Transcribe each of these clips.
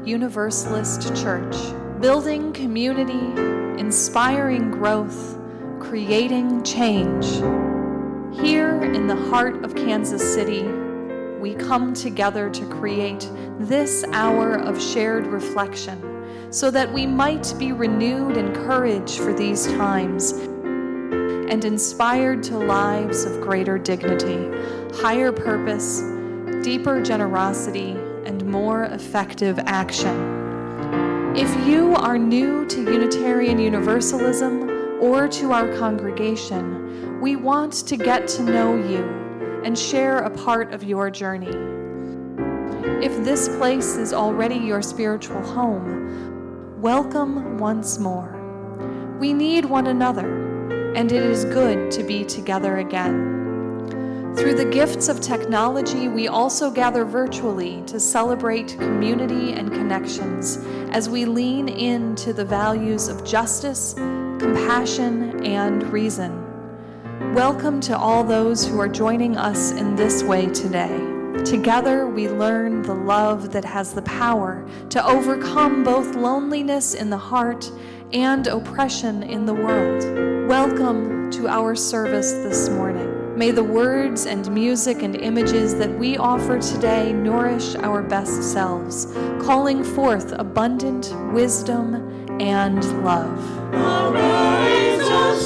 Universalist Church, building community, inspiring growth, creating change. Here in the heart of Kansas City, we come together to create this hour of shared reflection so that we might be renewed in courage for these times and inspired to lives of greater dignity, higher purpose, deeper generosity, and more effective action. If you are new to Unitarian Universalism or to our congregation, we want to get to know you and share a part of your journey. If this place is already your spiritual home, welcome once more. We need one another, and it is good to be together again. Through the gifts of technology, we also gather virtually to celebrate community and connections as we lean into the values of justice, compassion, and reason. Welcome to all those who are joining us in this way today. Together, we learn the love that has the power to overcome both loneliness in the heart and oppression in the world. Welcome to our service this morning. May the words and music and images that we offer today nourish our best selves, calling forth abundant wisdom and love. Arise, O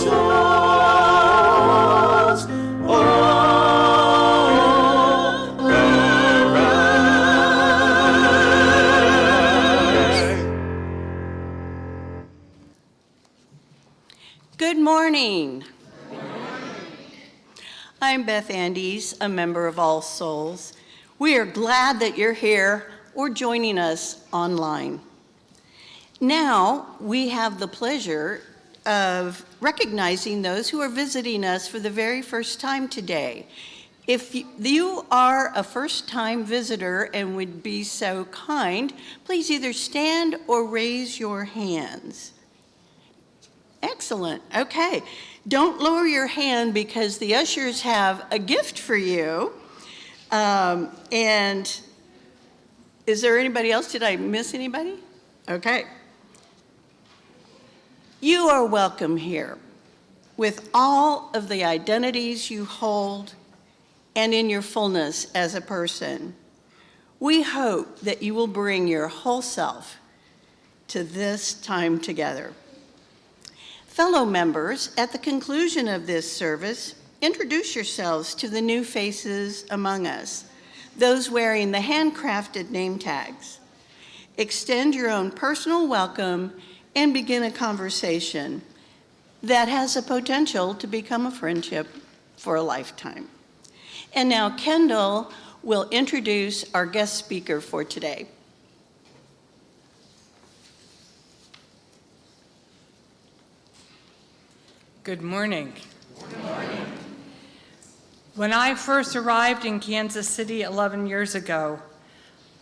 souls, arise. Good morning. I'm Beth Andes, a member of All Souls. We are glad that you're here or joining us online. Now, we have the pleasure of recognizing those who are visiting us for the very first time today. If you are a first-time visitor and would be so kind, please either stand or raise your hands. Excellent, okay. Don't lower your hand because the ushers have a gift for you. And is there anybody else? Did I miss anybody? Okay. You are welcome here with all of the identities you hold and in your fullness as a person. We hope that you will bring your whole self to this time together. Fellow members, at the conclusion of this service, introduce yourselves to the new faces among us, those wearing the handcrafted name tags. Extend your own personal welcome and begin a conversation that has the potential to become a friendship for a lifetime. And now Kendall will introduce our guest speaker for today. Good morning. Good morning. When I first arrived in Kansas City 11 years ago,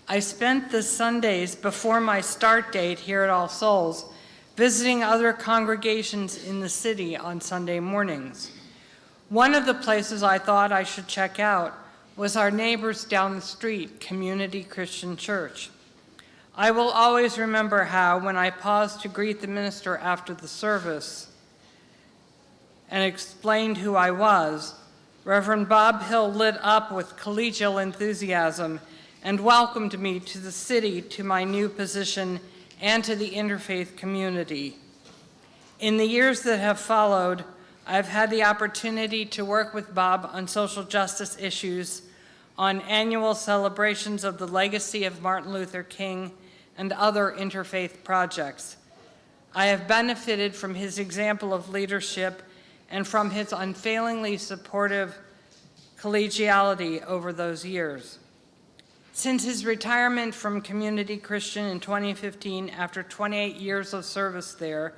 I spent the Sundays before my start date here at All Souls visiting other congregations in the city on Sunday mornings. One of the places I thought I should check out was our neighbors down the street, Community Christian Church. I will always remember how, when I paused to greet the minister after the service and explained who I was, Reverend Bob Hill lit up with collegial enthusiasm and welcomed me to the city, to my new position, and to the interfaith community. In the years that have followed, I've had the opportunity to work with Bob on social justice issues, on annual celebrations of the legacy of Martin Luther King, and other interfaith projects. I have benefited from his example of leadership and from his unfailingly supportive collegiality over those years. Since his retirement from Community Christian in 2015, after 28 years of service there,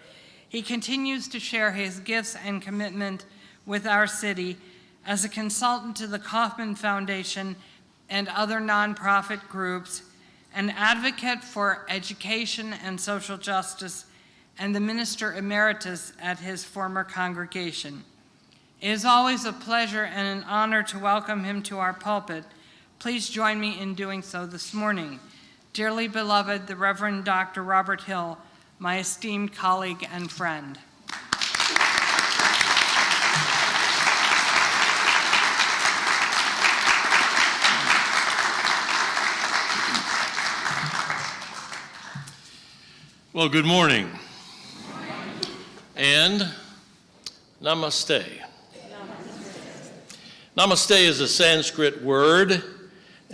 he continues to share his gifts and commitment with our city as a consultant to the Kauffman Foundation and other nonprofit groups, an advocate for education and social justice, and the minister emeritus at his former congregation. It is always a pleasure and an honor to welcome him to our pulpit. Please join me in doing so this morning. dearly beloved, the Reverend Dr. Robert Hill, my esteemed colleague and friend. Well, good morning. And namaste. Namaste is a Sanskrit word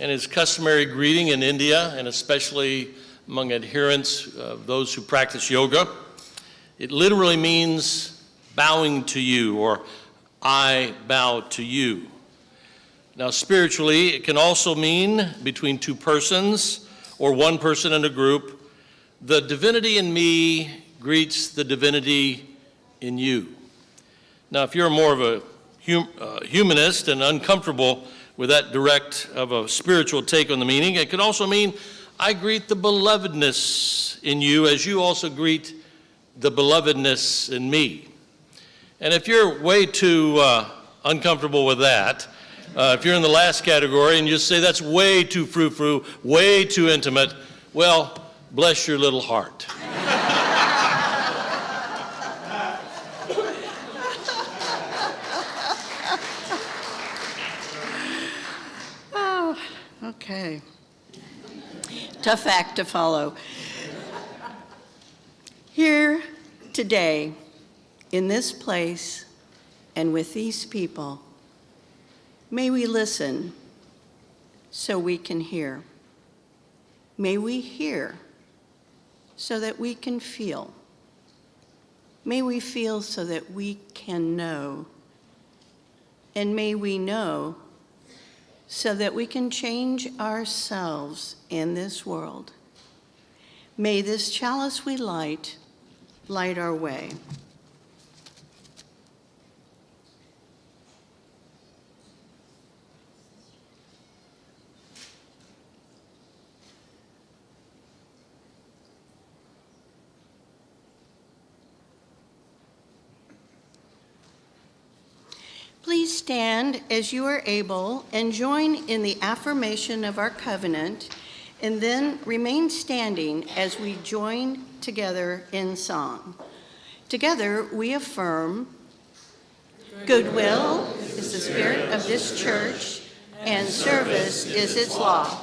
and is customary greeting in India and especially among adherents of those who practice yoga. It literally means bowing to you, or I bow to you. Now, spiritually, it can also mean between two persons or one person in a group. The divinity in me greets the divinity in you. Now, if you're more of a humanist and uncomfortable with that direct of a spiritual take on the meaning, it could also mean I greet the belovedness in you as you also greet the belovedness in me. And if you're way too uncomfortable with that, if you're in the last category and you say that's way too frou-frou, way too intimate, well, bless your little heart. Oh, okay. Tough act to follow. Here today, in this place, and with these people, may we listen so we can hear. May we hear so that we can feel. May we feel so that we can know. And may we know so that we can change ourselves in this world. May this chalice we light our way. Please stand as you are able and join in the affirmation of our covenant, and then remain standing as we join together in song. Together we affirm, goodwill is the spirit of this church, and service is its law.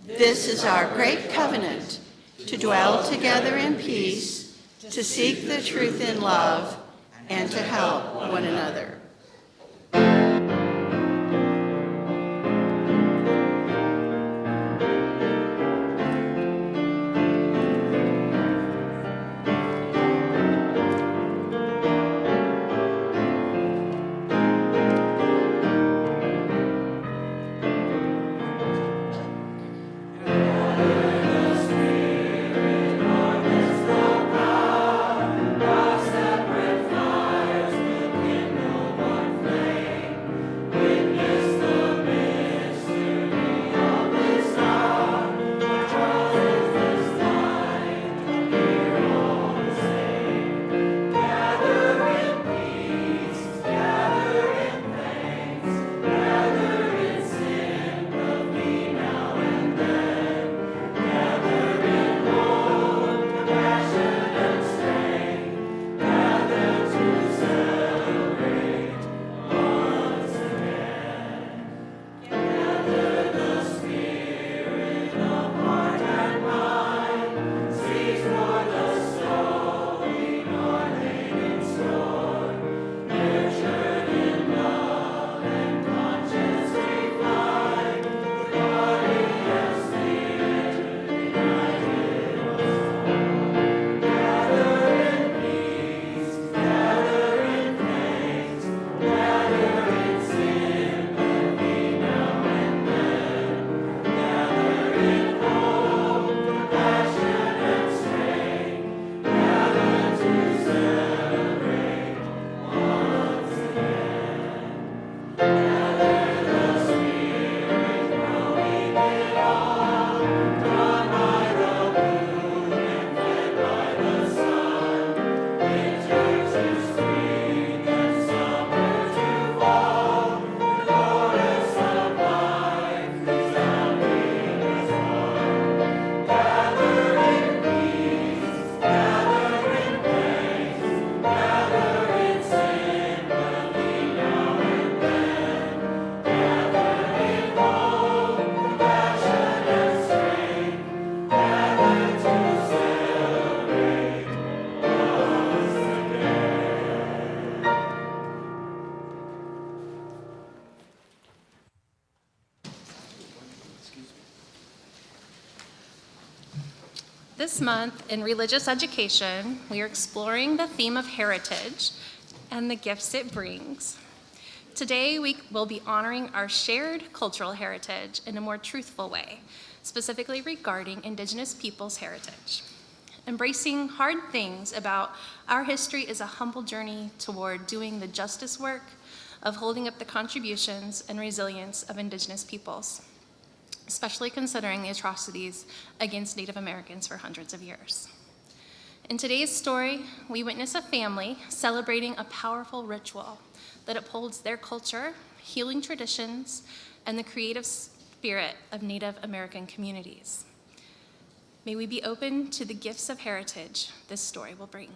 This is our great covenant, to dwell together in peace, to seek the truth in love, and to help one another. Separate fires, the kindle This month in religious education, we are exploring the theme of heritage and the gifts it brings. Today, we will be honoring our shared cultural heritage in a more truthful way, specifically regarding Indigenous peoples' heritage. Embracing hard things about our history is a humble journey toward doing the justice work of holding up the contributions and resilience of Indigenous peoples, especially considering the atrocities against Native Americans for hundreds of years. In today's story, we witness a family celebrating a powerful ritual that upholds their culture, healing traditions, and the creative spirit of Native American communities. May we be open to the gifts of heritage this story will bring.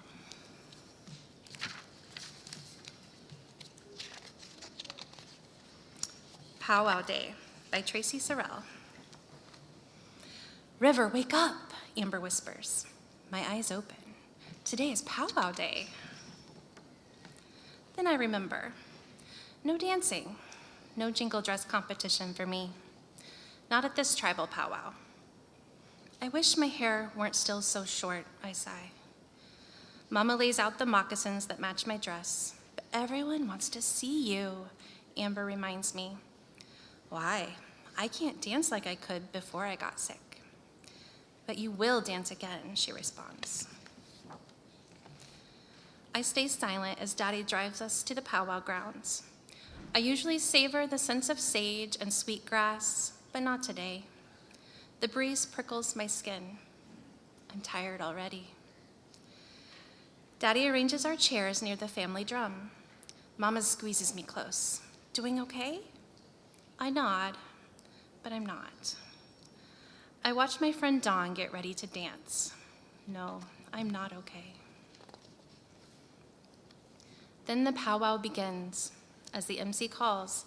Powwow Day by Tracy Sorrell. River, wake up, Amber whispers. My eyes open. Today is Powwow Day. Then I remember. No dancing, no jingle dress competition for me. Not at this tribal powwow. I wish my hair weren't still so short, I sigh. Mama lays out the moccasins that match my dress, but everyone wants to see you, Amber reminds me. Why? I can't dance like I could before I got sick. But you will dance again, she responds. I stay silent as Daddy drives us to the powwow grounds. I usually savor the scents of sage and sweet grass, but not today. The breeze prickles my skin. I'm tired already. Daddy arranges our chairs near the family drum. Mama squeezes me close. Doing okay? I nod, but I'm not. I watch my friend Dawn get ready to dance. No, I'm not okay. Then the powwow begins as the MC calls,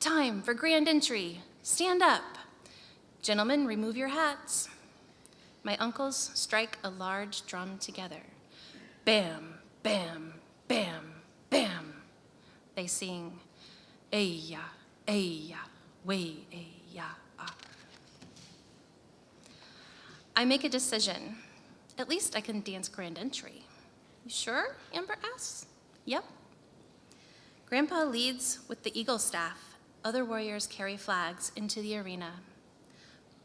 "Time for grand entry. Stand up. Gentlemen, remove your hats." My uncles strike a large drum together. Bam, bam, bam, bam. They sing, "Eya, eya, way, eya, ah." I make a decision. At least I can dance grand entry. You sure? Amber asks. Yep. Grandpa leads with the eagle staff. Other warriors carry flags into the arena.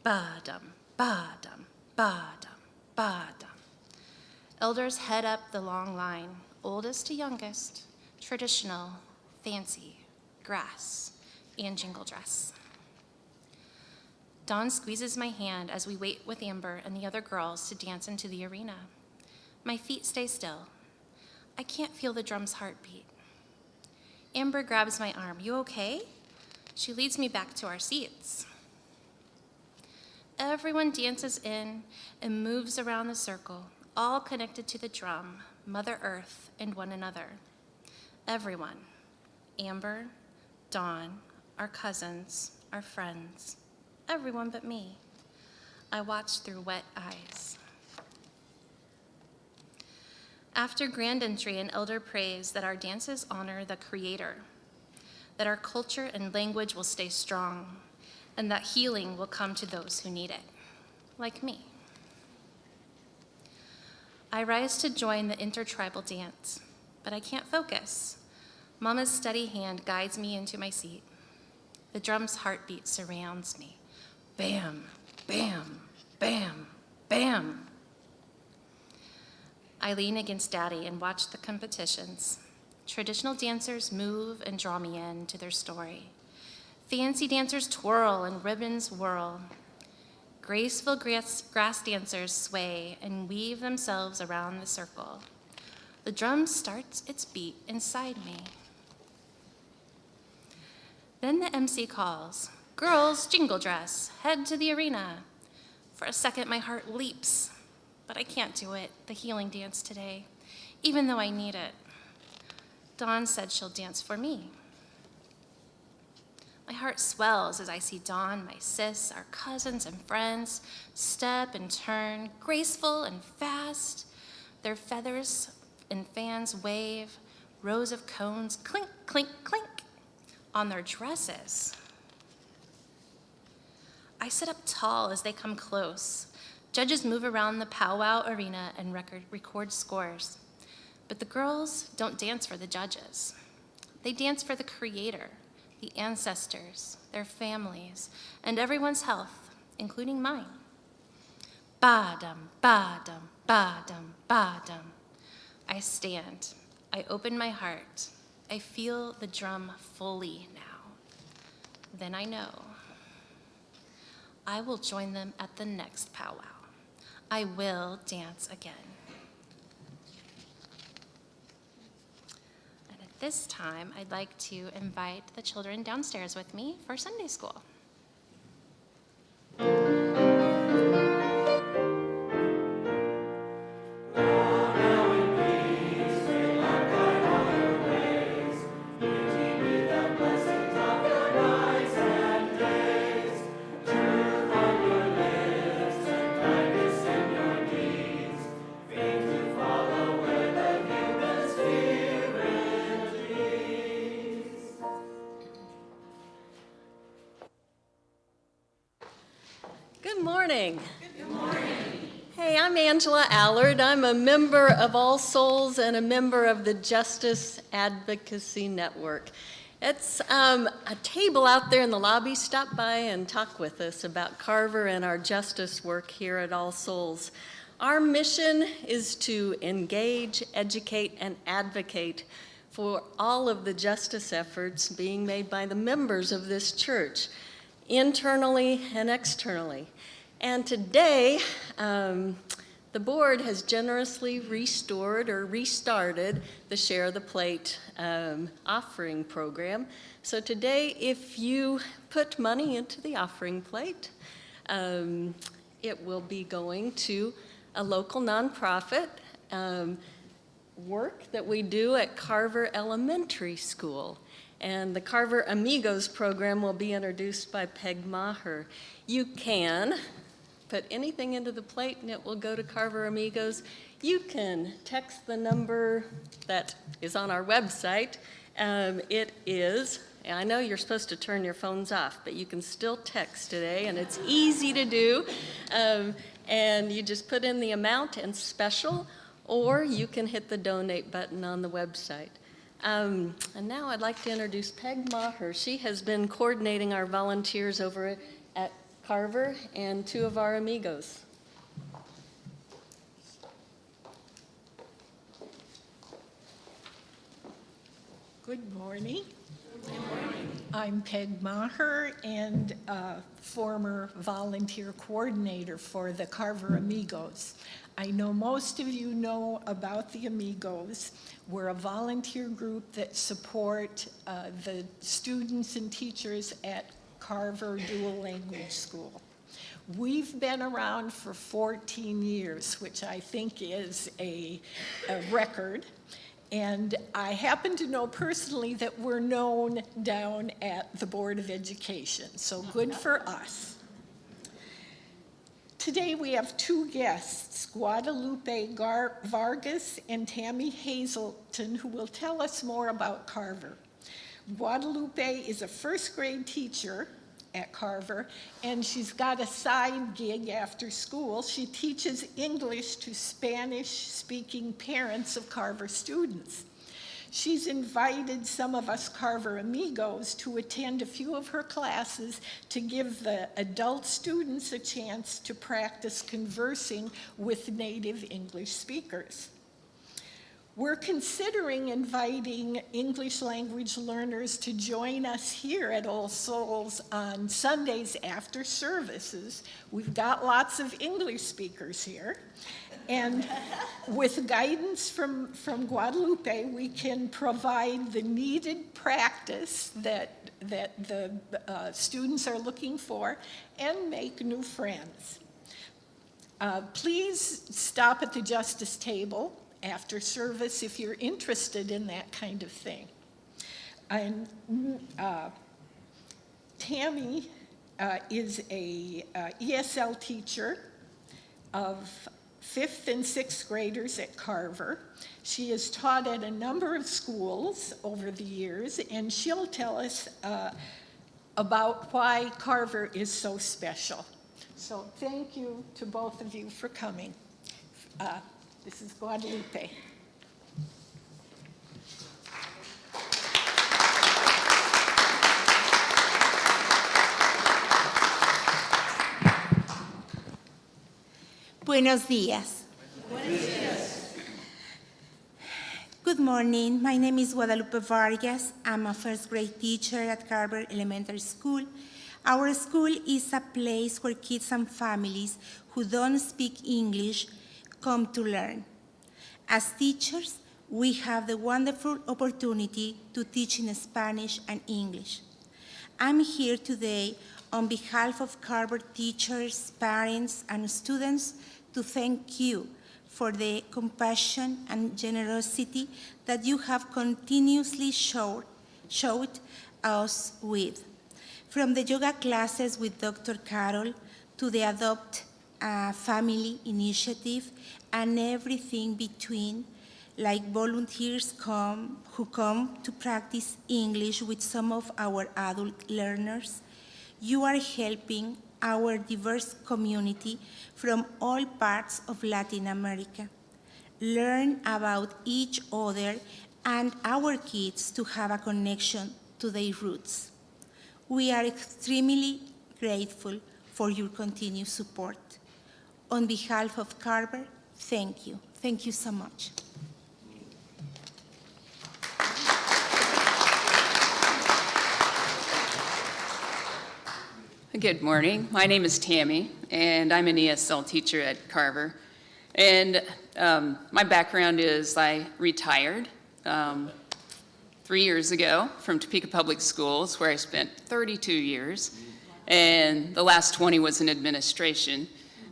Ba-dum, ba-dum, ba-dum, ba-dum. Elders head up the long line, oldest to youngest, traditional, fancy, grass, and jingle dress. Dawn squeezes my hand as we wait with Amber and the other girls to dance into the arena. My feet stay still. I can't feel the drum's heartbeat. Amber grabs my arm. You okay? She leads me back to our seats. Everyone dances in and moves around the circle, all connected to the drum, Mother Earth, and one another. Everyone. Amber, Dawn, our cousins, our friends, everyone but me. I watch through wet eyes. After grand entry, an elder prays that our dances honor the Creator, that our culture and language will stay strong, and that healing will come to those who need it, like me. I rise to join the intertribal dance, but I can't focus. Mama's steady hand guides me into my seat. The drum's heartbeat surrounds me. Bam, bam, bam, bam. I lean against Daddy and watch the competitions. Traditional dancers move and draw me in to their story. Fancy dancers twirl and ribbons whirl. Graceful grass dancers sway and weave themselves around the circle. The drum starts its beat inside me. Then the MC calls, "Girls, jingle dress, head to the arena." For a second, my heart leaps, but I can't do it, the healing dance today, even though I need it. Dawn said she'll dance for me. My heart swells as I see Dawn, my sis, our cousins and friends step and turn, graceful and fast. Their feathers and fans wave, rows of cones clink, clink, clink on their dresses. I sit up tall as they come close, Judges move around the powwow arena and record scores. But the girls don't dance for the judges. They dance for the Creator, the ancestors, their families, and everyone's health, including mine. Ba-dum, ba-dum, ba-dum, ba-dum. I stand. I open my heart. I feel the drum fully now. Then I know. I will join them at the next powwow. I will dance again. And at this time, I'd like to invite the children downstairs with me for Sunday school. Good morning. Good morning. Hey, I'm Angela Allard. I'm a member of All Souls and a member of the Justice Advocacy Network. It's a table out there in the lobby. Stop by and talk with us about Carver and our justice work here at All Souls. Our mission is to engage, educate, and advocate for all of the justice efforts being made by the members of this church, internally and externally. And today, the board has generously restored or restarted the Share the Plate offering program. So today, if you put money into the offering plate, it will be going to a local nonprofit work that we do at Carver Elementary School. And the Carver Amigos program will be introduced by Peg Maher. You can put anything into the plate and it will go to Carver Amigos. You can text the number that is on our website. It is, I know you're supposed to turn your phones off, but you can still text today, and it's easy to do. And you just put in the amount and special, or you can hit the donate button on the website. And now I'd like to introduce Peg Maher. She has been coordinating our volunteers over at Carver and two of our amigos. Good morning. Good morning. I'm Peg Maher and a former volunteer coordinator for the Carver Amigos. I know most of you know about the Amigos. We're a volunteer group that support the students and teachers at Carver Dual Language School. We've been around for 14 years, which I think is a record. And I happen to know personally that we're known down at the Board of Education, so good for us. Today we have two guests, Guadalupe Vargas and Tammy Hazelton, who will tell us more about Carver. Guadalupe is a first grade teacher at Carver, and she's got a side gig after school. She teaches English to Spanish-speaking parents of Carver students. She's invited some of us Carver Amigos to attend a few of her classes to give the adult students a chance to practice conversing with native English speakers. We're considering inviting English language learners to join us here at All Souls on Sundays after services. We've got lots of English speakers here. And with guidance from Guadalupe, we can provide the needed practice that the students are looking for and make new friends. Please stop at the justice table after service if you're interested in that kind of thing. And Tammy is a ESL teacher of 5th and 6th graders at Carver. She has taught at a number of schools over the years, and she'll tell us about why Carver is so special. So thank you to both of you for coming. This is Guadalupe. Buenos días. Buenos días. Good morning. My name is Guadalupe Vargas. I'm a first grade teacher at Carver Elementary School. Our school is a place where kids and families who don't speak English come to learn. As teachers, we have the wonderful opportunity to teach in Spanish and English. I'm here today on behalf of Carver teachers, parents, and students to thank you for the compassion and generosity that you have continuously showed us with. From the yoga classes with Dr. Carol to the Adopt a Family initiative and everything between, like volunteers who come to practice English with some of our adult learners, you are helping our diverse community from all parts of Latin America learn about each other and our kids to have a connection to their roots. We are extremely grateful for your continued support. On behalf of Carver, thank you. Thank you so much. Good morning. My name is Tammy, and I'm an ESL teacher at Carver. And my background is I retired 3 years ago from Topeka Public Schools, where I spent 32 years, and the last 20 was in administration.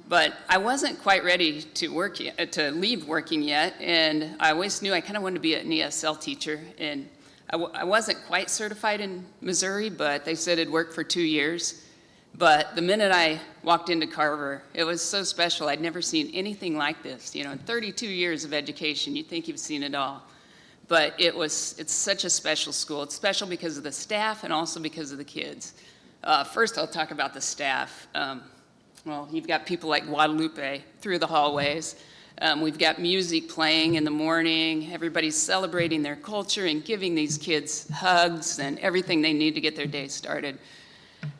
But I wasn't quite ready to leave working yet, and I always knew I kind of wanted to be an ESL teacher. And I wasn't quite certified in Missouri, but they said it'd work for 2 years. But the minute I walked into Carver, it was so special. I'd never seen anything like this. You know, in 32 years of education, you'd think you've seen it all. But it's such a special school. It's special because of the staff and also because of the kids. First, I'll talk about the staff. Well, you've got people like Guadalupe through the hallways. We've got music playing in the morning. Everybody's celebrating their culture and giving these kids hugs and everything they need to get their day started.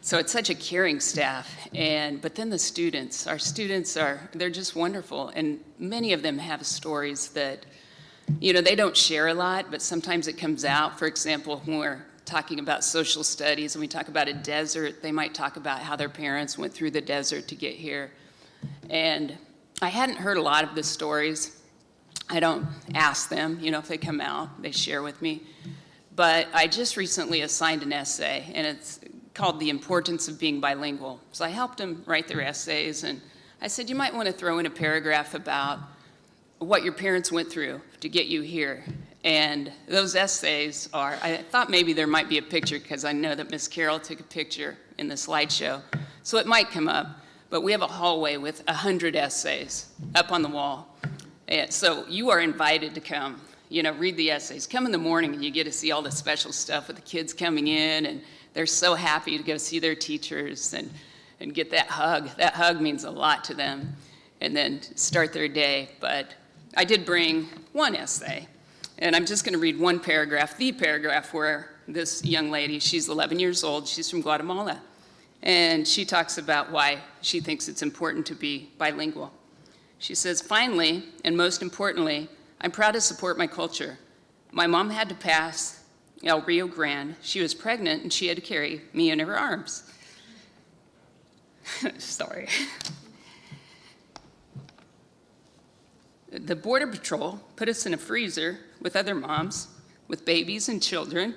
So it's such a caring staff. But then the students, our students they're just wonderful. And many of them have stories that, you know, they don't share a lot, but sometimes it comes out. For example, when we're talking about social studies and we talk about a desert, they might talk about how their parents went through the desert to get here. And I hadn't heard a lot of the stories. I don't ask them, you know, if they come out, they share with me. But I just recently assigned an essay, and it's called The Importance of Being Bilingual. So I helped them write their essays, and I said, you might want to throw in a paragraph about what your parents went through to get you here. And those essays I thought maybe there might be a picture, because I know that Miss Carol took a picture in the slideshow, so it might come up. But we have a hallway with 100 essays up on the wall. And so you are invited to come, you know, read the essays. Come in the morning and you get to see all the special stuff with the kids coming in, and they're so happy to go see their teachers and get that hug. That hug means a lot to them, and then start their day. But I did bring one essay, and I'm just going to read one paragraph, the paragraph where this young lady, she's 11 years old, she's from Guatemala, and she talks about why she thinks it's important to be bilingual. She says, finally, and most importantly, I'm proud to support my culture. My mom had to pass El Rio Grande. She was pregnant, and she had to carry me in her arms. Sorry. The Border Patrol put us in a freezer with other moms, with babies and children.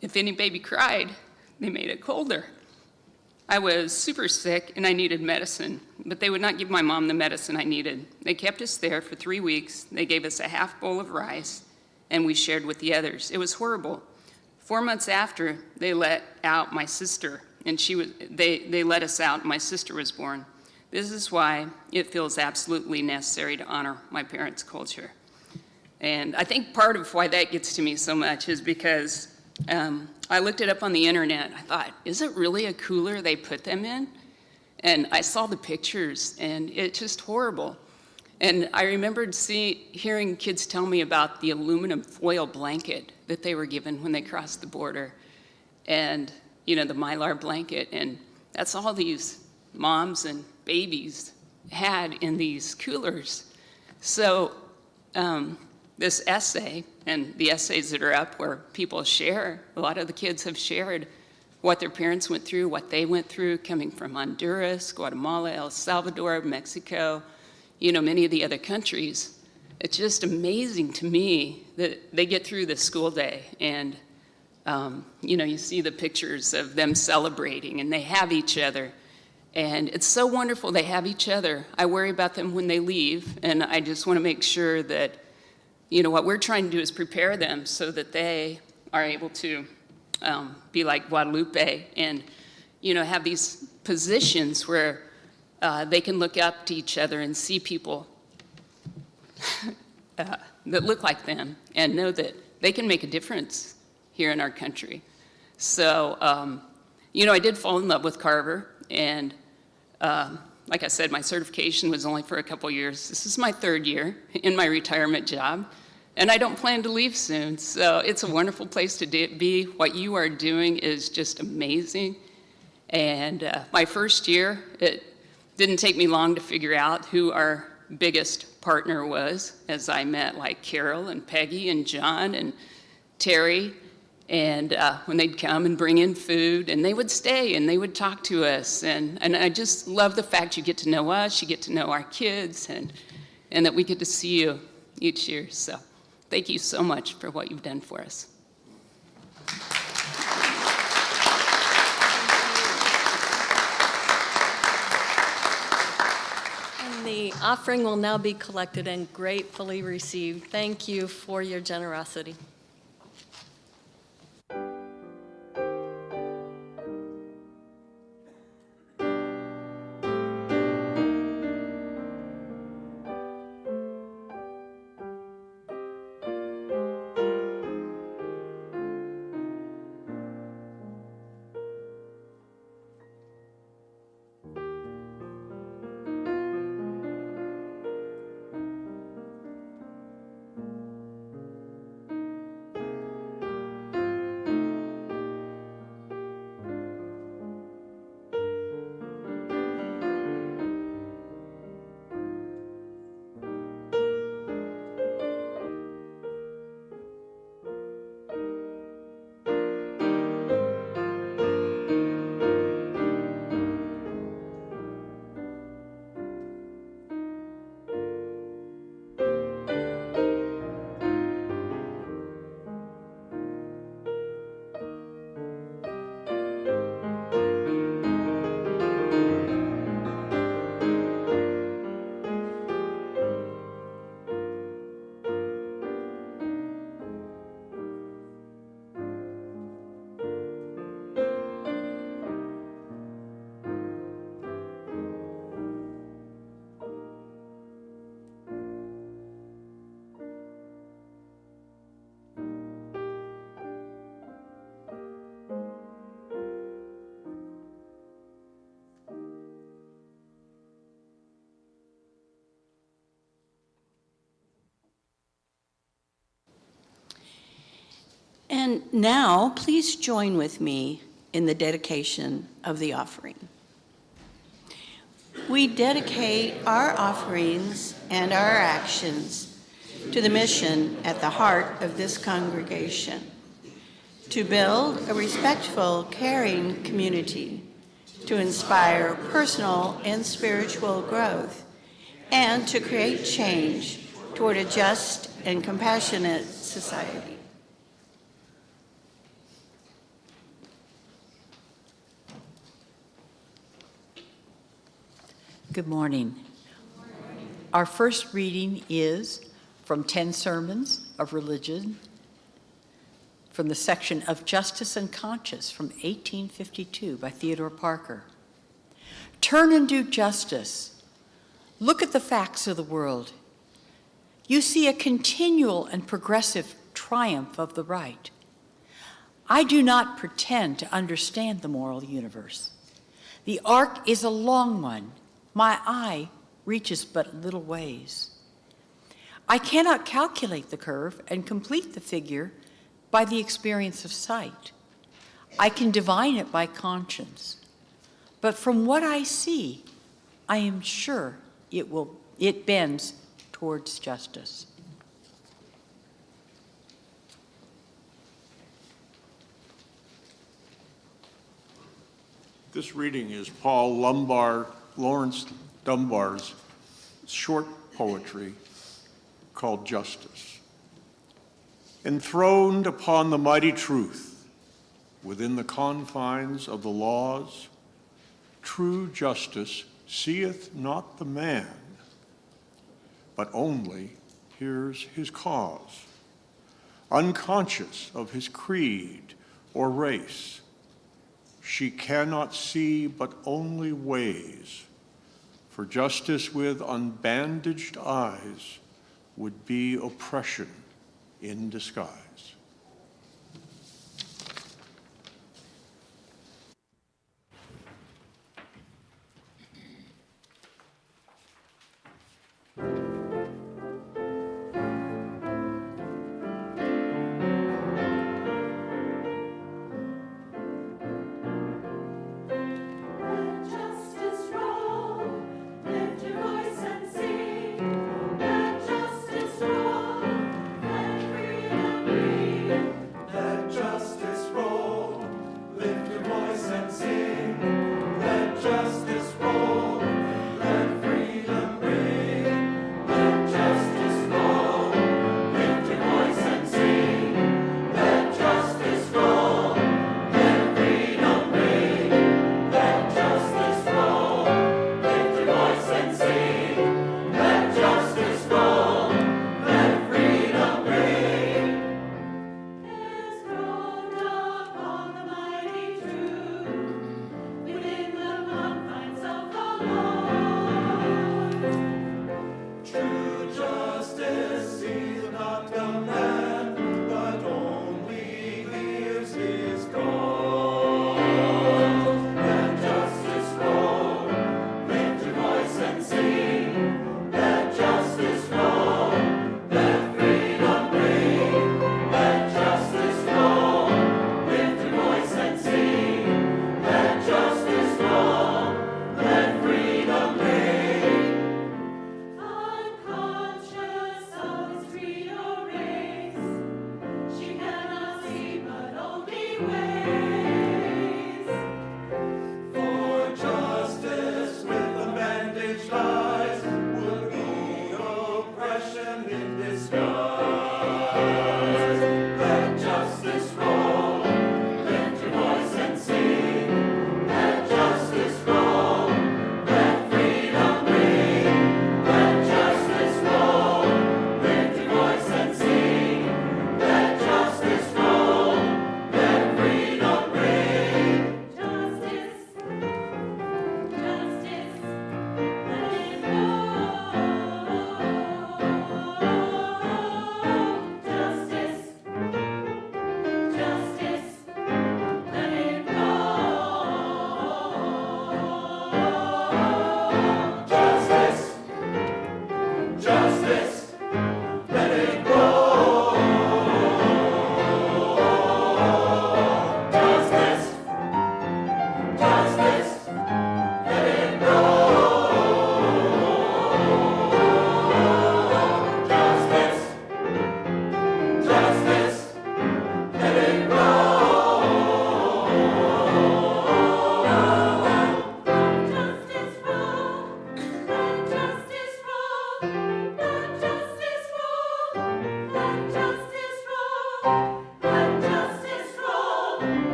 If any baby cried, they made it colder. I was super sick and I needed medicine, but they would not give my mom the medicine I needed. They kept us there for 3 weeks. They gave us a half bowl of rice, and we shared with the others. It was horrible. 4 months after, they let out my sister, and they let us out. My sister was born. This is why it feels absolutely necessary to honor my parents' culture. And I think part of why that gets to me so much is because I looked it up on the internet. I thought, is it really a cooler they put them in? And I saw the pictures, and it's just horrible. And I remembered hearing kids tell me about the aluminum foil blanket that they were given when they crossed the border, and the Mylar blanket, and that's all these moms and babies had in these coolers. So this essay, and the essays that are up where people share, a lot of the kids have shared what their parents went through, what they went through, coming from Honduras, Guatemala, El Salvador, Mexico, many of the other countries. It's just amazing to me that they get through the school day, and you see the pictures of them celebrating, and they have each other. And it's so wonderful they have each other. I worry about them when they leave, and I just want to make sure that, what we're trying to do is prepare them so that they are able to be like Guadalupe and, have these positions where they can look up to each other and see people that look like them and know that they can make a difference here in our country. So, I did fall in love with Carver, and like I said, my certification was only for a couple years. This is my 3rd year in my retirement job, and I don't plan to leave soon. So it's a wonderful place to be. What you are doing is just amazing. And my first year, it didn't take me long to figure out who our biggest partner was, as I met like Carol and Peggy and John and Terry. And when they'd come and bring in food, and they would stay and they would talk to us. And I just love the fact you get to know us, you get to know our kids, and that we get to see you each year. So thank you so much for what you've done for us. And the offering will now be collected and gratefully received. Thank you for your generosity. And now, please join with me in the dedication of the offering. We dedicate our offerings and our actions to the mission at the heart of this congregation, to build a respectful, caring community, to inspire personal and spiritual growth, and to create change toward a just and compassionate society. Good morning. Our first reading is from 10 Sermons of Religion, from the section of Justice and Conscience from 1852 by Theodore Parker. Turn and do justice. Look at the facts of the world. You see a continual and progressive triumph of the right. I do not pretend to understand the moral universe. The arc is a long one. My eye reaches but little ways. I cannot calculate the curve and complete the figure by the experience of sight. I can divine it by conscience. But from what I see, I am sure it bends towards justice. This reading is Paul Lawrence Dunbar's short poetry called Justice. Enthroned upon the mighty truth, within the confines of the laws, true justice seeth not the man, but only hears his cause, unconscious of his creed or race. She cannot see but only weighs, for justice with unbandaged eyes would be oppression in disguise. Freedom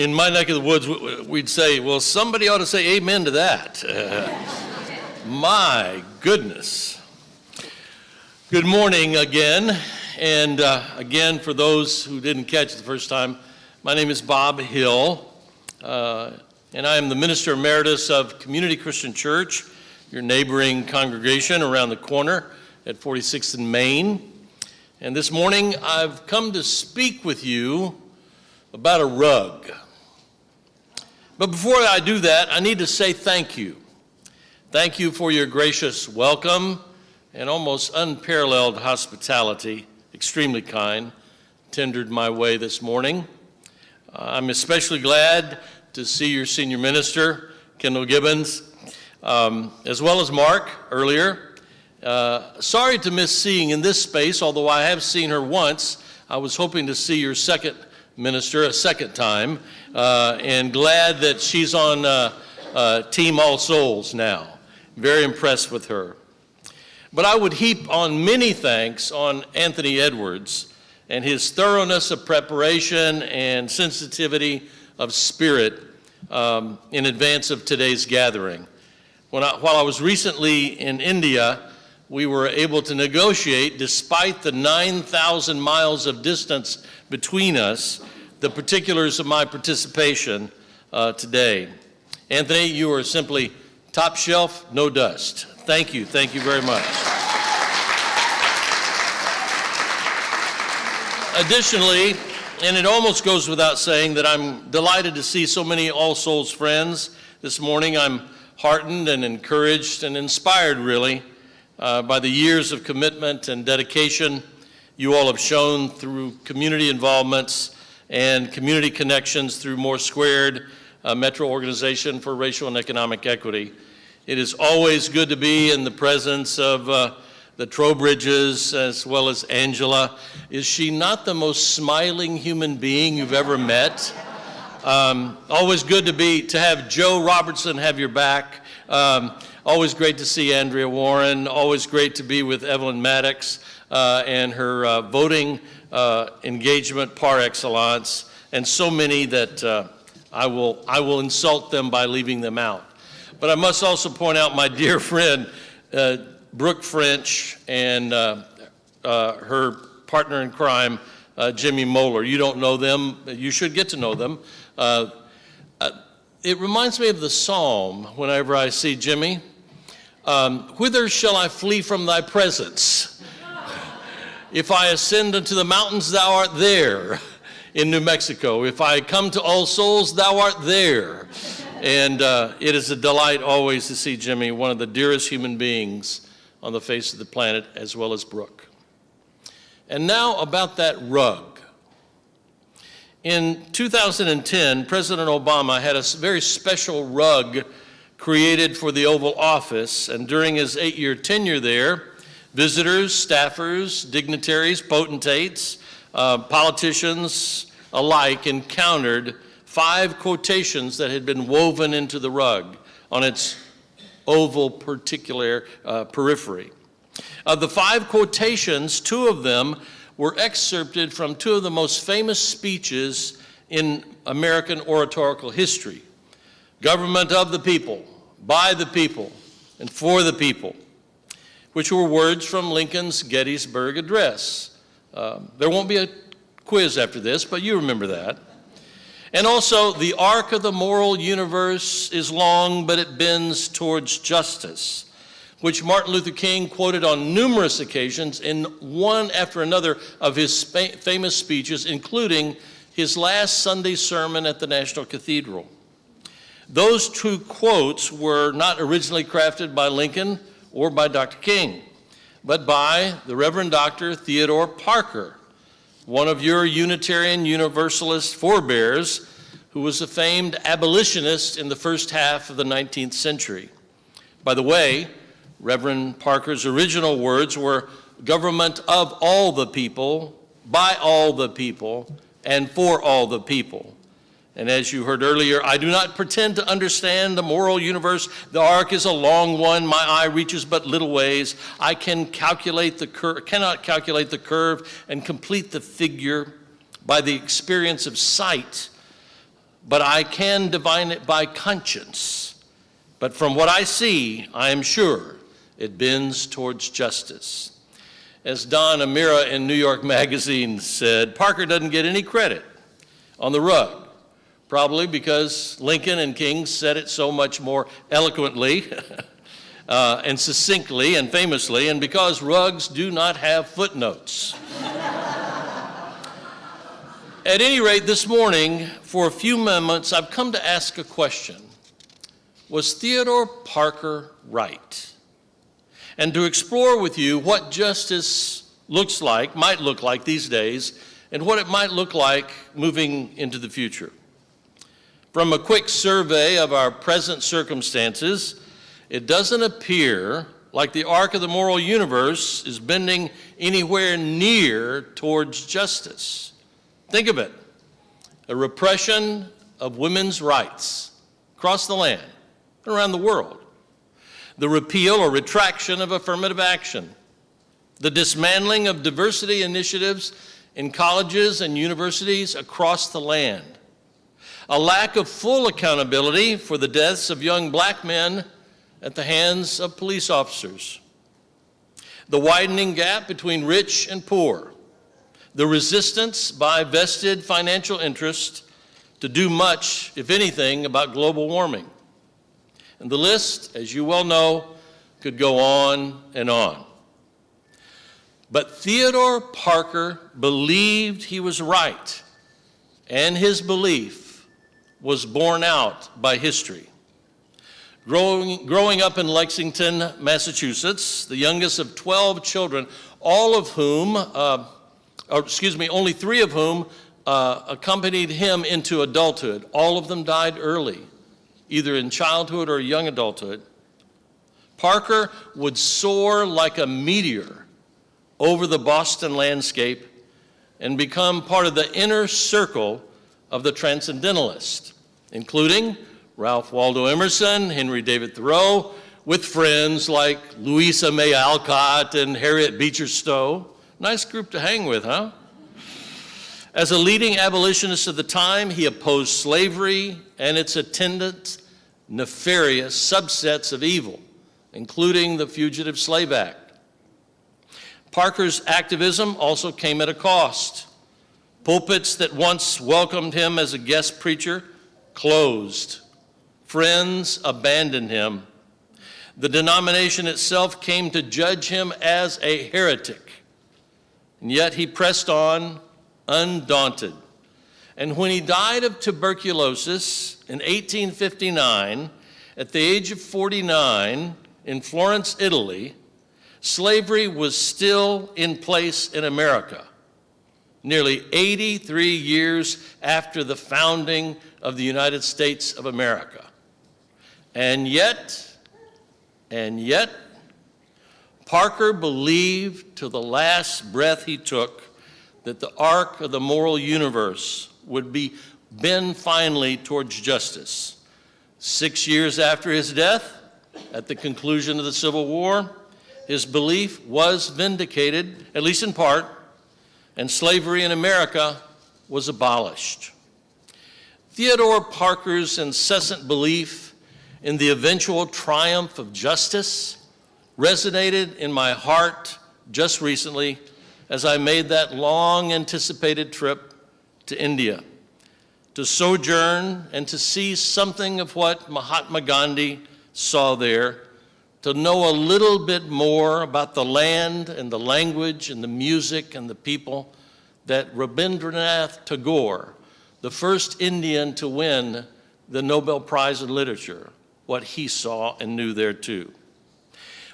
In my neck of the woods, we'd say, well, somebody ought to say amen to that. My goodness. Good morning again. And again, for those who didn't catch it the first time, my name is Bob Hill, and I am the Minister Emeritus of Community Christian Church, your neighboring congregation around the corner at 46th and Main. And this morning, I've come to speak with you about a rug. But before I do that, I need to say thank you. Thank you for your gracious welcome and almost unparalleled hospitality, extremely kind, tendered my way this morning. I'm especially glad to see your senior minister, Kendall Gibbons, as well as Mark earlier. Sorry to miss seeing in this space, although I have seen her once. I was hoping to see your second minister a second time, and glad that she's on Team All Souls now. Very impressed with her. But I would heap on many thanks on Anthony Edwards and his thoroughness of preparation and sensitivity of spirit in advance of today's gathering. While I was recently in India, we were able to negotiate, despite the 9,000 miles of distance between us, the particulars of my participation today. Anthony, you are simply top shelf, no dust. Thank you very much. Additionally, and it almost goes without saying that I'm delighted to see so many All Souls friends this morning. I'm heartened and encouraged and inspired, really, by the years of commitment and dedication you all have shown through community involvements and community connections through More Squared, Metro Organization for Racial and Economic Equity. It is always good to be in the presence of the Trowbridges as well as Angela. Is she not the most smiling human being you've ever met? Always good to have Joe Robertson have your back. Always great to see Andrea Warren. Always great to be with Evelyn Maddox and her voting engagement par excellence, and so many that I will insult them by leaving them out. But I must also point out my dear friend Brooke French and her partner in crime, Jimmy Moeller. You don't know them. You should get to know them. It reminds me of the psalm whenever I see Jimmy. Whither shall I flee from thy presence? If I ascend unto the mountains, thou art there in New Mexico. If I come to All Souls, thou art there. And it is a delight always to see Jimmy, one of the dearest human beings on the face of the planet, as well as Brooke. And now about that rug. In 2010, President Obama had a very special rug created for the Oval Office, and during his 8-year tenure there, visitors, staffers, dignitaries, potentates, politicians alike encountered 5 quotations that had been woven into the rug on its oval particular periphery. Of the 5 quotations, 2 of them were excerpted from 2 of the most famous speeches in American oratorical history: government of the people, by the people, and for the people, which were words from Lincoln's Gettysburg Address. There won't be a quiz after this, but you remember that. And also, the arc of the moral universe is long, but it bends towards justice, which Martin Luther King quoted on numerous occasions in one after another of his famous speeches, including his last Sunday sermon at the National Cathedral. Those 2 quotes were not originally crafted by Lincoln or by Dr. King, but by the Reverend Dr. Theodore Parker, one of your Unitarian Universalist forebears, who was a famed abolitionist in the first half of the 19th century. By the way, Reverend Parker's original words were government of all the people, by all the people, and for all the people. And as you heard earlier, I do not pretend to understand the moral universe. The arc is a long one. My eye reaches but little ways. I cannot calculate the curve and complete the figure by the experience of sight. but I can divine it by conscience. But from what I see, I am sure it bends towards justice. As Don Amira in New York Magazine said, Parker doesn't get any credit on the rug, probably because Lincoln and King said it so much more eloquently and succinctly and famously, and because rugs do not have footnotes. At any rate, this morning, for a few moments, I've come to ask a question. Was Theodore Parker right? And to explore with you what justice might look like these days, and what it might look like moving into the future. From a quick survey of our present circumstances, it doesn't appear like the arc of the moral universe is bending anywhere near towards justice. Think of it, a repression of women's rights across the land, around the world. The repeal or retraction of affirmative action. The dismantling of diversity initiatives in colleges and universities across the land. A lack of full accountability for the deaths of young black men at the hands of police officers. The widening gap between rich and poor. The resistance by vested financial interests to do much, if anything, about global warming. And the list, as you well know, could go on and on. But Theodore Parker believed he was right, and his belief was borne out by history. Growing up in Lexington, Massachusetts, the youngest of 12 children, only 3 of whom accompanied him into adulthood. All of them died early, either in childhood or young adulthood. Parker would soar like a meteor over the Boston landscape and become part of the inner circle of the Transcendentalists, including Ralph Waldo Emerson, Henry David Thoreau, with friends like Louisa May Alcott and Harriet Beecher Stowe. Nice group to hang with, huh? As a leading abolitionist of the time, he opposed slavery and its attendant nefarious subsets of evil, including the Fugitive Slave Act. Parker's activism also came at a cost. Pulpits that once welcomed him as a guest preacher closed. Friends abandoned him. The denomination itself came to judge him as a heretic. And yet he pressed on, undaunted. And when he died of tuberculosis in 1859, at the age of 49, in Florence, Italy, slavery was still in place in America, nearly 83 years after the founding of the United States of America. And yet, Parker believed to the last breath he took that the arc of the moral universe would bend finally towards justice. 6 years after his death, at the conclusion of the Civil War, his belief was vindicated, at least in part, and slavery in America was abolished. Theodore Parker's incessant belief in the eventual triumph of justice resonated in my heart just recently as I made that long-anticipated trip to India, to sojourn and to see something of what Mahatma Gandhi saw there, to know a little bit more about the land and the language and the music and the people that Rabindranath Tagore, the first Indian to win the Nobel Prize in Literature, what he saw and knew there too.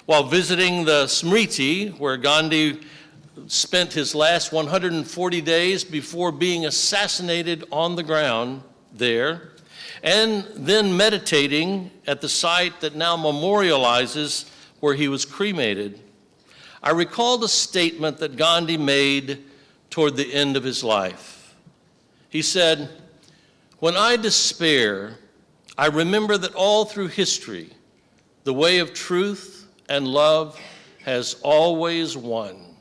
While visiting the Smriti, where Gandhi spent his last 140 days before being assassinated on the ground there, and then meditating at the site that now memorializes where he was cremated, I recalled a statement that Gandhi made toward the end of his life. He said, "When I despair, I remember that all through history, the way of truth and love has always won.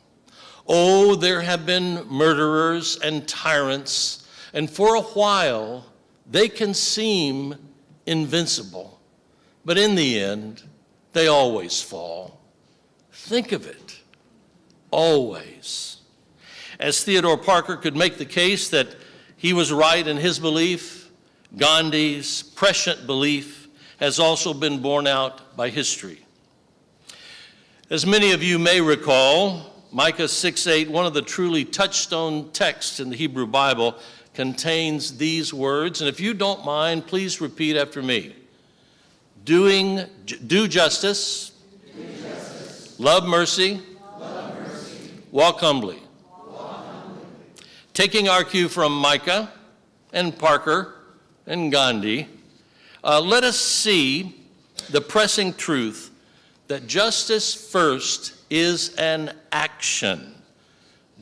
Oh, there have been murderers and tyrants, and for a while, They can seem invincible, but in the end, they always fall. Think of it, always. As Theodore Parker could make the case that he was right in his belief, Gandhi's prescient belief has also been borne out by history. As many of you may recall, Micah 6:8, one of the truly touchstone texts in the Hebrew Bible, contains these words, and if you don't mind, please repeat after me. Do justice, love mercy, walk humbly. Taking our cue from Micah and Parker and Gandhi, let us see the pressing truth that justice first is an action,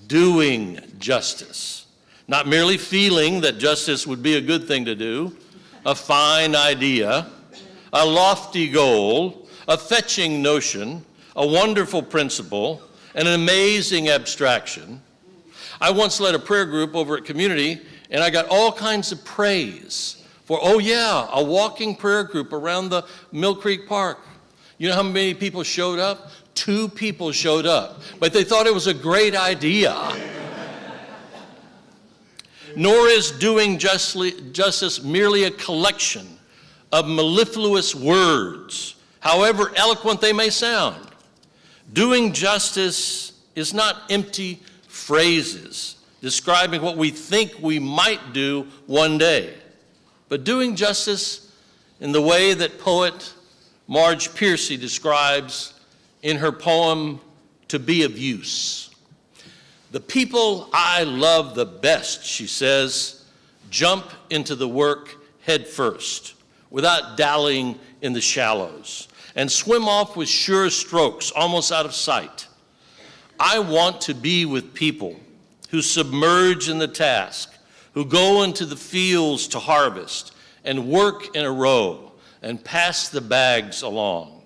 doing justice. Not merely feeling that justice would be a good thing to do, a fine idea, a lofty goal, a fetching notion, a wonderful principle, an amazing abstraction. I once led a prayer group over at Community, and I got all kinds of praise for, oh yeah, a walking prayer group around the Mill Creek Park. You know how many people showed up? 2 people showed up, but they thought it was a great idea. Nor is doing justice merely a collection of mellifluous words, however eloquent they may sound. Doing justice is not empty phrases describing what we think we might do one day, but doing justice in the way that poet Marge Piercy describes in her poem, To Be of Use. The people I love the best, she says, jump into the work head first, without dallying in the shallows, and swim off with sure strokes, almost out of sight. I want to be with people who submerge in the task, who go into the fields to harvest and work in a row and pass the bags along,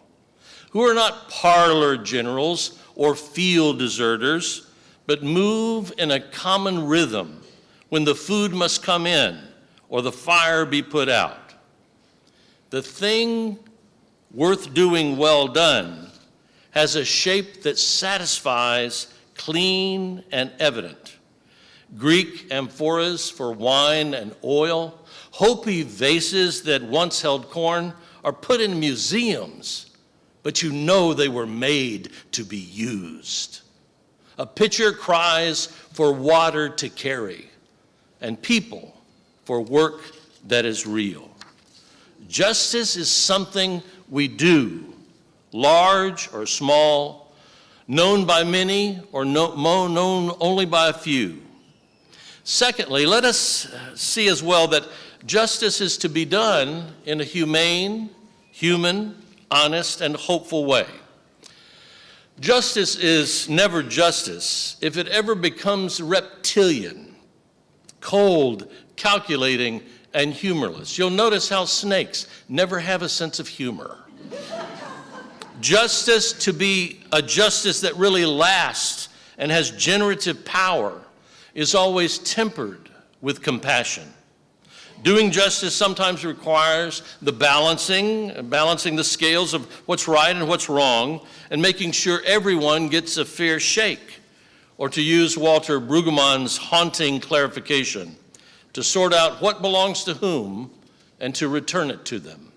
who are not parlor generals or field deserters, but move in a common rhythm when the food must come in or the fire be put out. The thing worth doing well done has a shape that satisfies, clean and evident. Greek amphoras for wine and oil, Hopi vases that once held corn are put in museums, but you know they were made to be used. A pitcher cries for water to carry, and people for work that is real. Justice is something we do, large or small, known by many or known only by a few. Secondly, let us see as well that justice is to be done in a humane, human, honest, and hopeful way. Justice is never justice if it ever becomes reptilian, cold, calculating, and humorless. You'll notice how snakes never have a sense of humor. Justice to be a justice that really lasts and has generative power is always tempered with compassion. Doing justice sometimes requires the balancing the scales of what's right and what's wrong, and making sure everyone gets a fair shake, or to use Walter Brueggemann's haunting clarification, to sort out what belongs to whom and to return it to them.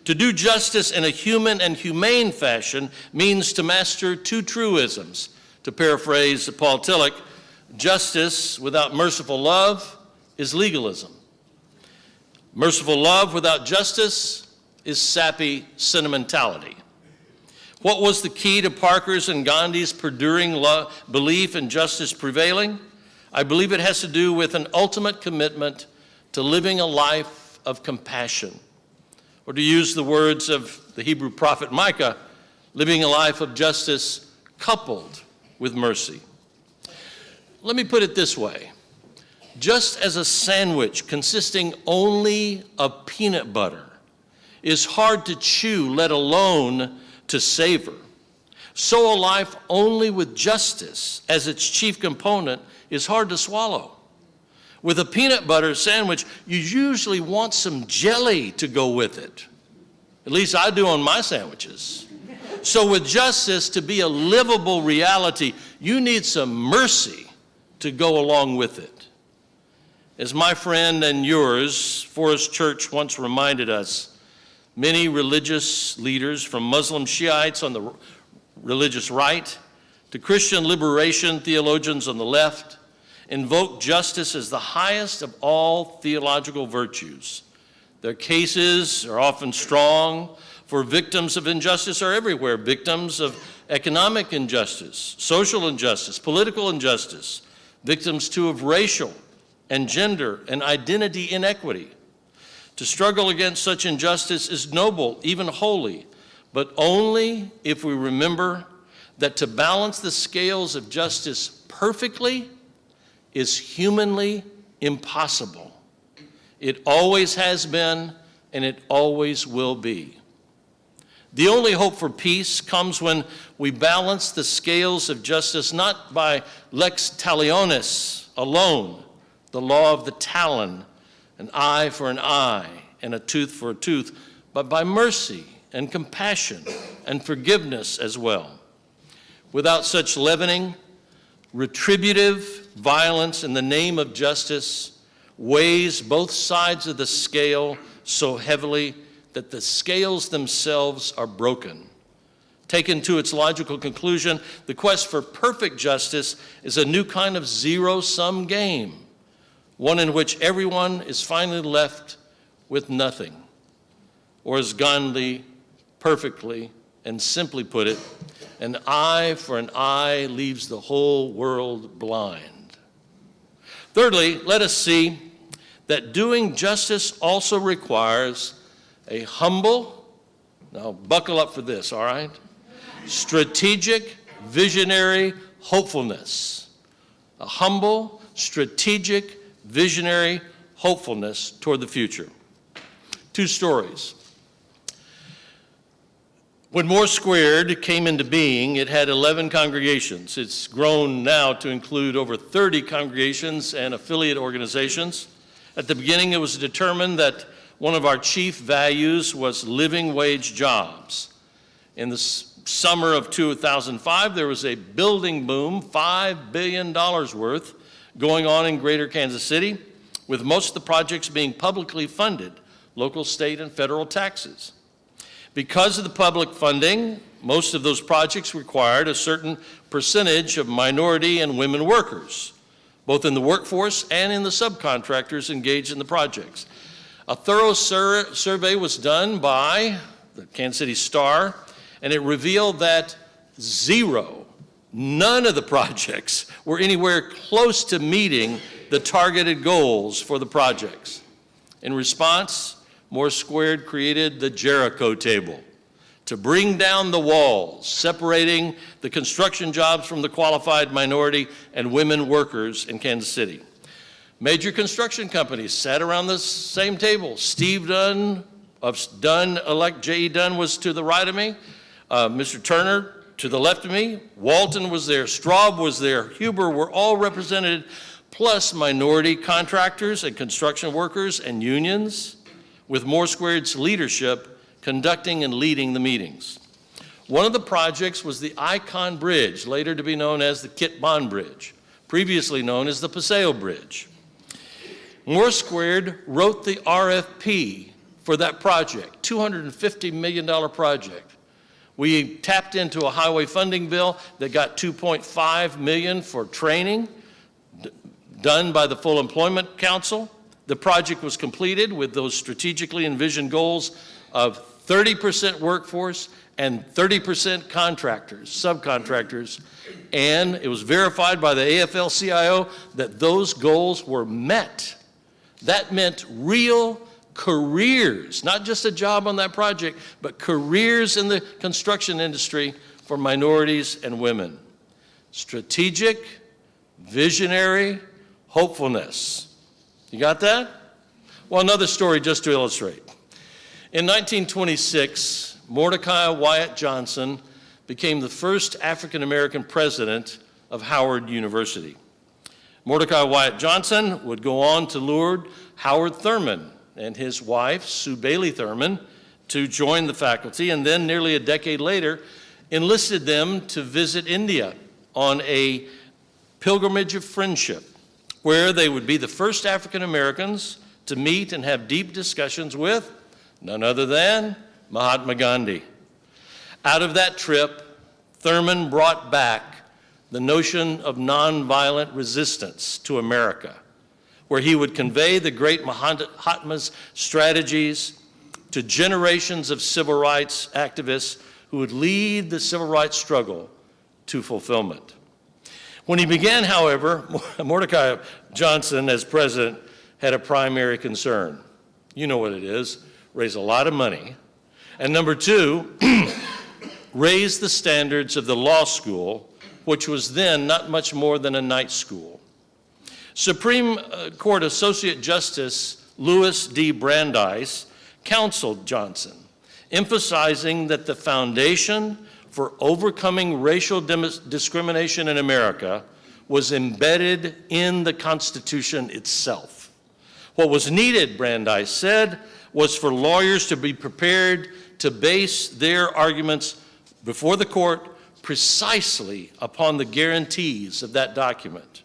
To do justice in a human and humane fashion means to master 2 truisms. To paraphrase Paul Tillich, justice without merciful love is legalism. Merciful love without justice is sappy sentimentality. What was the key to Parker's and Gandhi's perduring belief in justice prevailing? I believe it has to do with an ultimate commitment to living a life of compassion. Or to use the words of the Hebrew prophet Micah, living a life of justice coupled with mercy. Let me put it this way. Just as a sandwich consisting only of peanut butter is hard to chew, let alone to savor, so a life only with justice as its chief component is hard to swallow. With a peanut butter sandwich, you usually want some jelly to go with it. At least I do on my sandwiches. So with justice to be a livable reality, you need some mercy to go along with it. As my friend and yours, Forest Church, once reminded us, many religious leaders, from Muslim Shiites on the religious right to Christian liberation theologians on the left, invoke justice as the highest of all theological virtues. Their cases are often strong, for victims of injustice are everywhere, victims of economic injustice, social injustice, political injustice, victims too of racial and gender and identity inequity. To struggle against such injustice is noble, even holy, but only if we remember that to balance the scales of justice perfectly is humanly impossible. It always has been, and it always will be. The only hope for peace comes when we balance the scales of justice not by lex talionis alone, the law of the talon, an eye for an eye and a tooth for a tooth, but by mercy and compassion and forgiveness as well. Without such leavening, retributive violence in the name of justice weighs both sides of the scale so heavily that the scales themselves are broken. Taken to its logical conclusion, the quest for perfect justice is a new kind of zero-sum game, one in which everyone is finally left with nothing. Or as Gandhi perfectly and simply put it, an eye for an eye leaves the whole world blind. Thirdly, let us see that doing justice also requires a humble, now buckle up for this, all right? Strategic, visionary hopefulness. A humble, strategic, visionary hopefulness toward the future. Two stories. When More Squared came into being, it had 11 congregations. It's grown now to include over 30 congregations and affiliate organizations. At the beginning, it was determined that one of our chief values was living wage jobs. In the summer of 2005, there was a building boom, $5 billion worth, going on in greater Kansas City, with most of the projects being publicly funded, local, state, and federal taxes. Because of the public funding, most of those projects required a certain percentage of minority and women workers, both in the workforce and in the subcontractors engaged in the projects. A thorough survey was done by the Kansas City Star, and it revealed that none of the projects were anywhere close to meeting the targeted goals for the projects. In response, More Squared created the Jericho Table to bring down the walls, separating the construction jobs from the qualified minority and women workers in Kansas City. Major construction companies sat around the same table. Steve Dunn of Dunn-elect J.E. Dunn was to the right of me. Mr. Turner to the left of me. Walton was there. Straub was there. Huber were all represented, plus minority contractors and construction workers and unions, with More Squared's leadership conducting and leading the meetings. One of the projects was the Icon Bridge, later to be known as the Kit Bond Bridge, previously known as the Paseo Bridge. More Squared wrote the RFP for that project, $250 million project. We tapped into a highway funding bill that got $2.5 million for training done by the Full Employment Council. The project was completed with those strategically envisioned goals of 30% workforce and 30% contractors, subcontractors, and it was verified by the AFL-CIO that those goals were met. That meant real careers, not just a job on that project, but careers in the construction industry for minorities and women. Strategic, visionary, hopefulness. You got that? Well, another story just to illustrate. In 1926, Mordecai Wyatt Johnson became the first African-American president of Howard University. Mordecai Wyatt Johnson would go on to lure Howard Thurman and his wife, Sue Bailey Thurman, to join the faculty, and then nearly a decade later, enlisted them to visit India on a pilgrimage of friendship, where they would be the first African Americans to meet and have deep discussions with none other than Mahatma Gandhi. Out of that trip, Thurman brought back the notion of nonviolent resistance to America, where he would convey the great Mahatma's strategies to generations of civil rights activists who would lead the civil rights struggle to fulfillment. When he began, however, Mordecai Johnson, as president, had a primary concern. You know what it is: raise a lot of money. And number two, raise the standards of the law school, which was then not much more than a night school. Supreme Court Associate Justice Louis D. Brandeis counseled Johnson, emphasizing that the foundation for overcoming racial discrimination in America was embedded in the Constitution itself. What was needed, Brandeis said, was for lawyers to be prepared to base their arguments before the court precisely upon the guarantees of that document.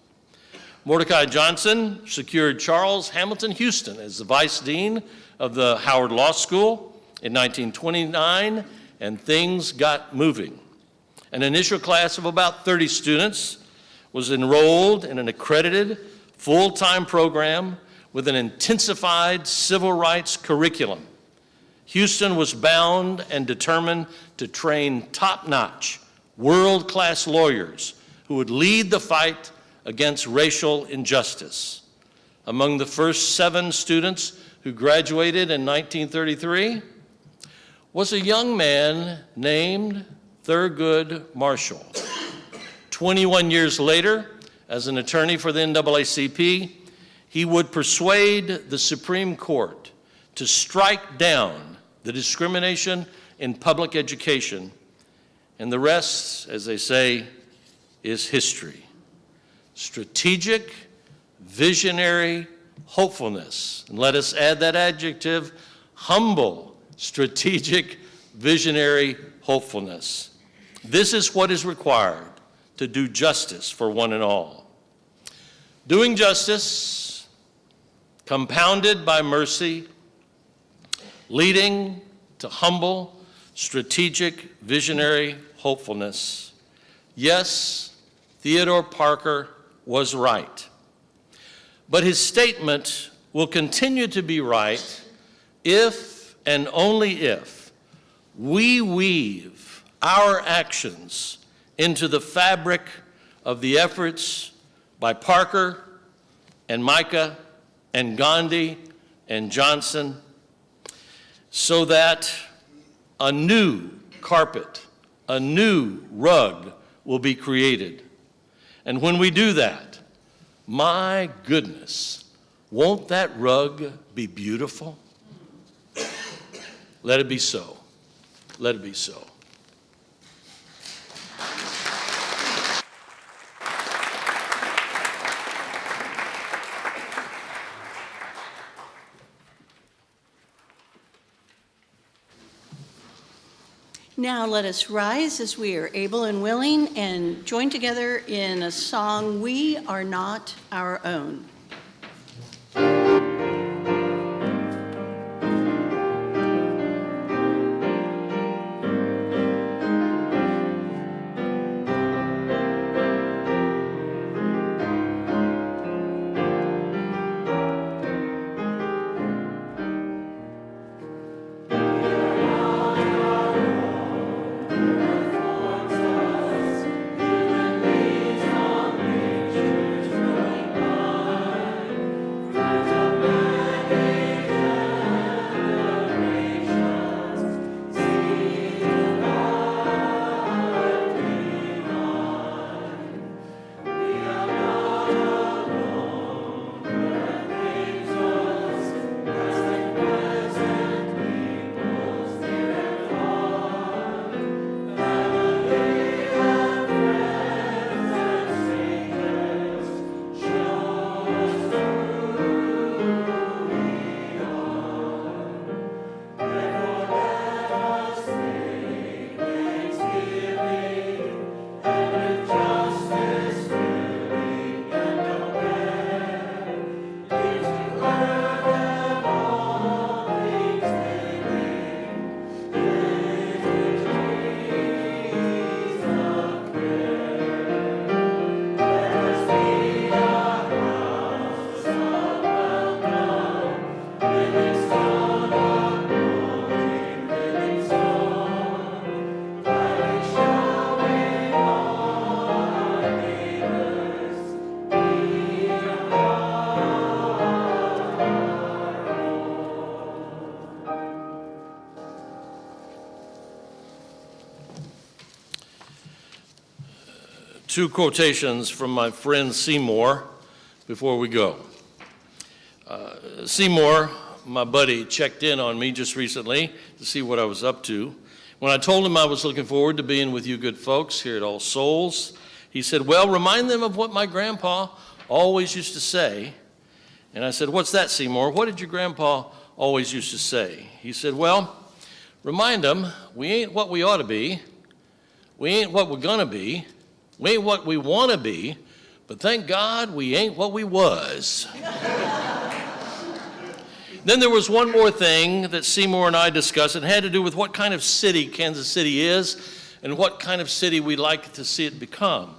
Mordecai Johnson secured Charles Hamilton Houston as the vice dean of the Howard Law School in 1929, and things got moving. An initial class of about 30 students was enrolled in an accredited full-time program with an intensified civil rights curriculum. Houston was bound and determined to train top-notch, world-class lawyers who would lead the fight against racial injustice. Among the first 7 students who graduated in 1933 was a young man named Thurgood Marshall. 21 years later, as an attorney for the NAACP, he would persuade the Supreme Court to strike down the discrimination in public education, and the rest, as they say, is history. Strategic, visionary hopefulness, and let us add that adjective, humble, strategic, visionary hopefulness. This is what is required to do justice for one and all. Doing justice, compounded by mercy, leading to humble, strategic, visionary hopefulness. Yes, Theodore Parker was right. But his statement will continue to be right if and only if we weave our actions into the fabric of the efforts by Parker and Micah and Gandhi and Johnson, so that a new carpet, a new rug will be created. And when we do that, my goodness, won't that rug be beautiful? Let it be so. Let it be so. Now let us rise as we are able and willing and join together in a song, "We Are Not Our Own." two quotations from my friend Seymour before we go. Seymour, my buddy, checked in on me just recently to see what I was up to. When I told him I was looking forward to being with you good folks here at All Souls, he said, well, remind them of what my grandpa always used to say. And I said, what's that, Seymour? What did your grandpa always used to say? He said, well, remind them we ain't what we ought to be. We ain't what we're gonna be. We ain't what we wanna be. But thank God we ain't what we was. Then there was one more thing that Seymour and I discussed. It had to do with what kind of city Kansas City is and what kind of city we'd like to see it become.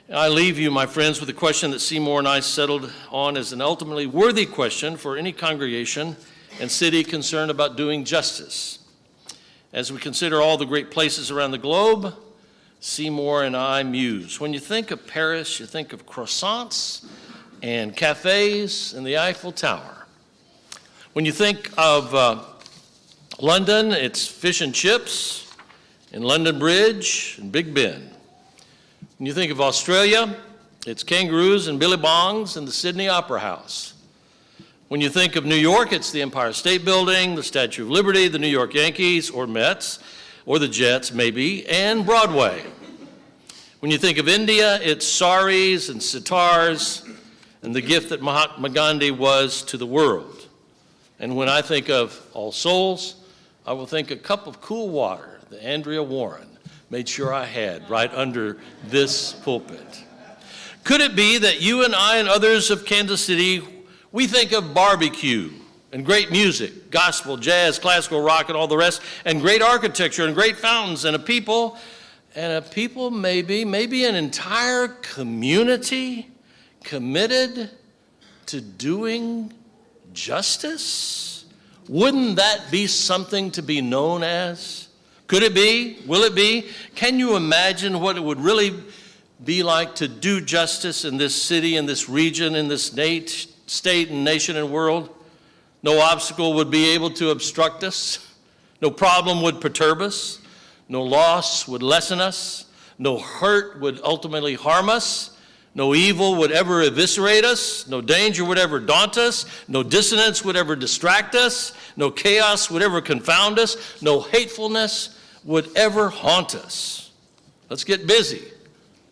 I leave you, my friends, with a question that Seymour and I settled on as an ultimately worthy question for any congregation and city concerned about doing justice. As we consider all the great places around the globe, Seymour and I muse. When you think of Paris, you think of croissants and cafes and the Eiffel Tower. When you think of London, it's fish and chips and London Bridge and Big Ben. When you think of Australia, it's kangaroos and billabongs and the Sydney Opera House. When you think of New York, it's the Empire State Building, the Statue of Liberty, the New York Yankees, or Mets, or the Jets, maybe, and Broadway. When you think of India, it's saris and sitars and the gift that Mahatma Gandhi was to the world. And when I think of All Souls, I will think a cup of cool water that Andrea Warren made sure I had right under this pulpit. Could it be that you and I and others of Kansas City, we think of barbecue and great music, gospel, jazz, classical rock, and all the rest, and great architecture and great fountains, and a people maybe an entire community committed to doing justice? Wouldn't that be something to be known as? Could it be? Will it be? Can you imagine what it would really be like to do justice in this city, in this region, in this state and nation and world? No obstacle would be able to obstruct us. No problem would perturb us. No loss would lessen us. No hurt would ultimately harm us. No evil would ever eviscerate us. No danger would ever daunt us. No dissonance would ever distract us. No chaos would ever confound us. No hatefulness would ever haunt us. Let's get busy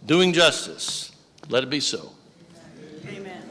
doing justice. Let it be so. Amen.